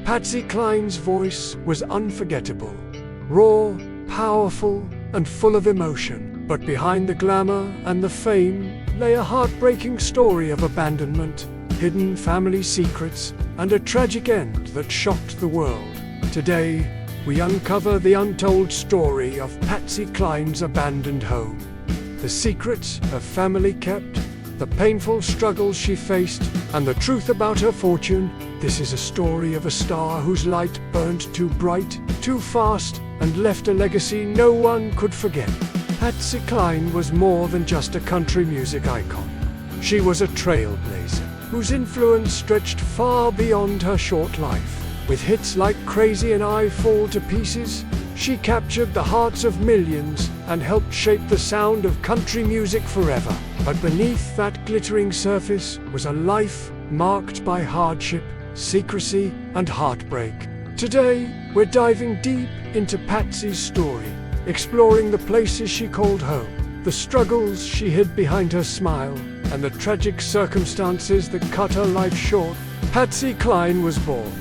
Patsy Cline's voice was unforgettable, raw, powerful, and full of emotion. But behind the glamour and the fame lay a heartbreaking story of abandonment, hidden family secrets, and a tragic end that shocked the world. Today, we uncover the untold story of Patsy Cline's abandoned home. The secrets her family kept, the painful struggles she faced, and the truth about her fortune. This is a story of a star whose light burned too bright, too fast, and left a legacy no one could forget. Patsy Cline was more than just a country music icon. She was a trailblazer, whose influence stretched far beyond her short life. With hits like Crazy and I Fall to Pieces, she captured the hearts of millions and helped shape the sound of country music forever. But beneath that glittering surface was a life marked by hardship, secrecy, and heartbreak. Today, we're diving deep into Patsy's story, exploring the places she called home, the struggles she hid behind her smile, and the tragic circumstances that cut her life short. Patsy Cline was born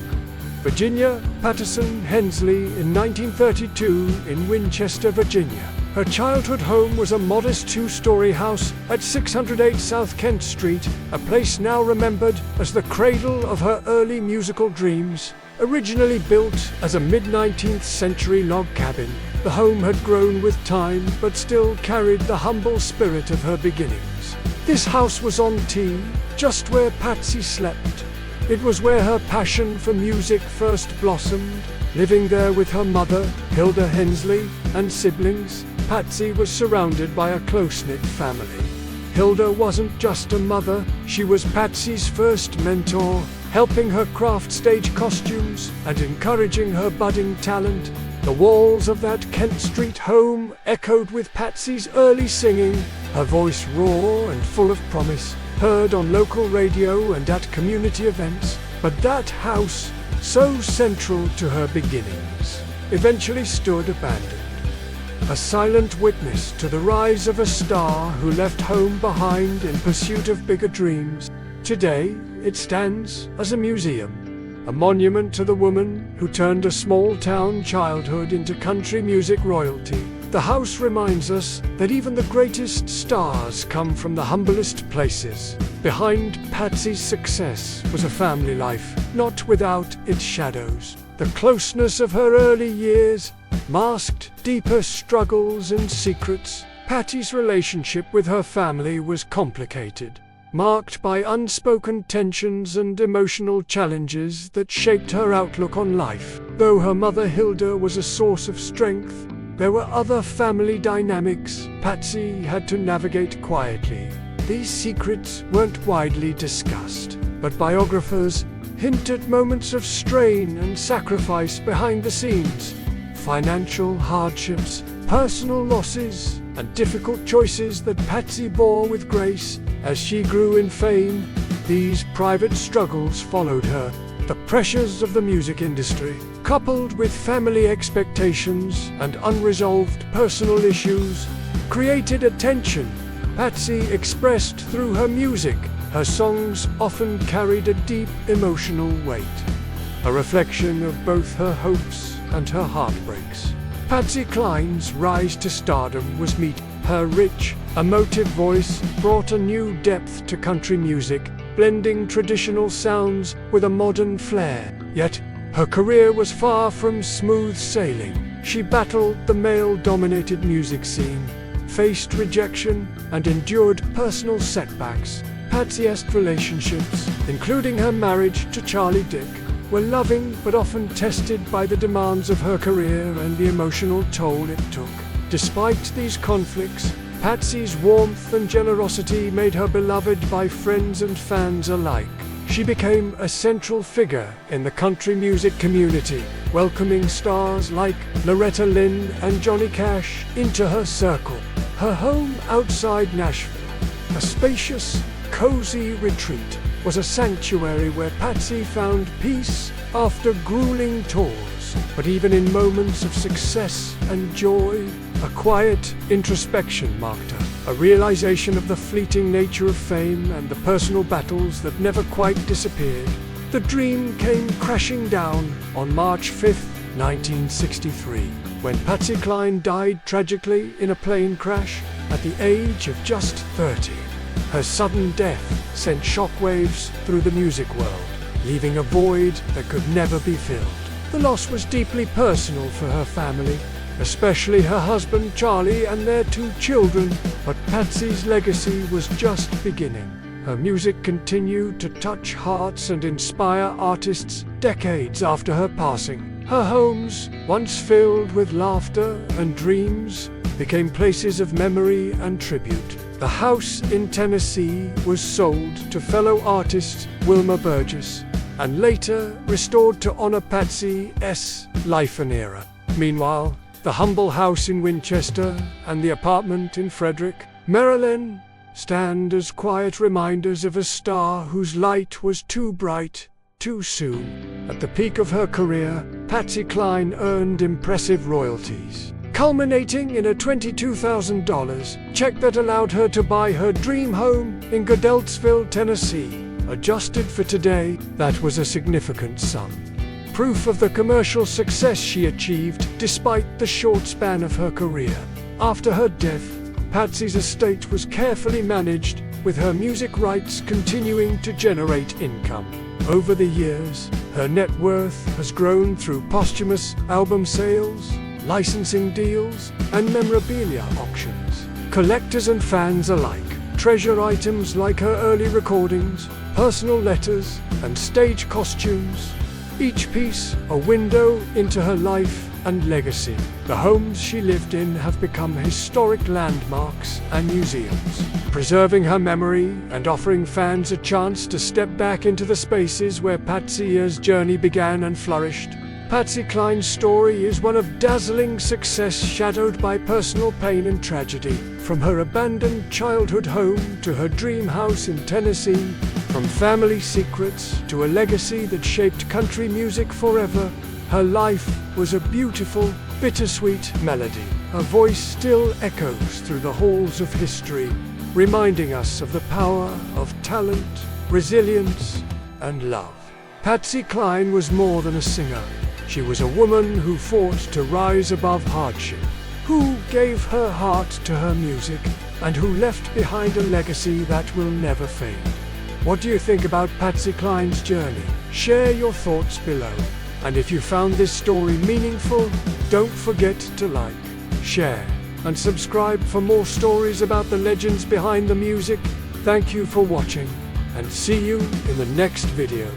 Virginia Patterson Hensley in 1932 in Winchester, Virginia. Her childhood home was a modest two-story house at 608 South Kent Street, a place now remembered as the cradle of her early musical dreams. Originally built as a mid-19th century log cabin, the home had grown with time but still carried the humble spirit of her beginnings. This house was on T, just where Patsy slept. It was where her passion for music first blossomed. Living there with her mother, Hilda Hensley, and siblings, Patsy was surrounded by a close-knit family. Hilda wasn't just a mother, she was Patsy's first mentor, helping her craft stage costumes and encouraging her budding talent. The walls of that Kent Street home echoed with Patsy's early singing, her voice raw and full of promise, heard on local radio and at community events. But that house, so central to her beginnings, eventually stood abandoned, a silent witness to the rise of a star who left home behind in pursuit of bigger dreams. Today, it stands as a museum, a monument to the woman who turned a small-town childhood into country music royalty. The house reminds us that even the greatest stars come from the humblest places. Behind Patsy's success was a family life, not without its shadows. The closeness of her early years masked deeper struggles and secrets. Patsy's relationship with her family was complicated, marked by unspoken tensions and emotional challenges that shaped her outlook on life. Though her mother Hilda was a source of strength, there were other family dynamics Patsy had to navigate quietly. These secrets weren't widely discussed, but biographers hint at moments of strain and sacrifice behind the scenes. Financial hardships, personal losses, and difficult choices that Patsy bore with grace. As she grew in fame, these private struggles followed her. The pressures of the music industry, coupled with family expectations and unresolved personal issues, created a tension Patsy expressed through her music. Her songs often carried a deep emotional weight, a reflection of both her hopes and her heartbreaks. Patsy Cline's rise to stardom was meet. Her rich, emotive voice brought a new depth to country music, blending traditional sounds with a modern flair. Yet, her career was far from smooth sailing. She battled the male-dominated music scene, faced rejection, and endured personal setbacks. Patsy's relationships, including her marriage to Charlie Dick, were loving but often tested by the demands of her career and the emotional toll it took. Despite these conflicts, Patsy's warmth and generosity made her beloved by friends and fans alike. She became a central figure in the country music community, welcoming stars like Loretta Lynn and Johnny Cash into her circle. Her home outside Nashville, a spacious, cozy retreat, was a sanctuary where Patsy found peace after grueling tours. But even in moments of success and joy, a quiet introspection marked her, a realization of the fleeting nature of fame and the personal battles that never quite disappeared. the dream came crashing down on March 5, 1963, when Patsy Cline died tragically in a plane crash at the age of just 30. Her sudden death sent shockwaves through the music world, leaving a void that could never be filled. The loss was deeply personal for her family, especially her husband Charlie and their 2 children, but Patsy's legacy was just beginning. Her music continued to touch hearts and inspire artists decades after her passing. Her homes, once filled with laughter and dreams, became places of memory and tribute. The house in Tennessee was sold to fellow artist Wilma Burgess, and later restored to honor Patsy's life and era. Meanwhile, the humble house in Winchester and the apartment in Frederick, Maryland, stand as quiet reminders of a star whose light was too bright, too soon. At the peak of her career, Patsy Cline earned impressive royalties, culminating in a $22,000 check that allowed her to buy her dream home in Goodellsville, Tennessee. Adjusted for today, that was a significant sum. Proof of the commercial success she achieved despite the short span of her career. After her death, Patsy's estate was carefully managed, with her music rights continuing to generate income. Over the years, her net worth has grown through posthumous album sales, licensing deals, and memorabilia auctions. Collectors and fans alike treasure items like her early recordings, personal letters, and stage costumes, each piece a window into her life and legacy. The homes she lived in have become historic landmarks and museums, preserving her memory and offering fans a chance to step back into the spaces where Patsy's journey began and flourished. Patsy Cline's story is one of dazzling success shadowed by personal pain and tragedy. From her abandoned childhood home to her dream house in Tennessee, from family secrets to a legacy that shaped country music forever, her life was a beautiful, bittersweet melody. Her voice still echoes through the halls of history, reminding us of the power of talent, resilience, and love. Patsy Cline was more than a singer. She was a woman who fought to rise above hardship, who gave her heart to her music, and who left behind a legacy that will never fade. What do you think about Patsy Cline's journey? Share your thoughts below. And if you found this story meaningful, don't forget to like, share, and subscribe for more stories about the legends behind the music. Thank you for watching, and see you in the next video.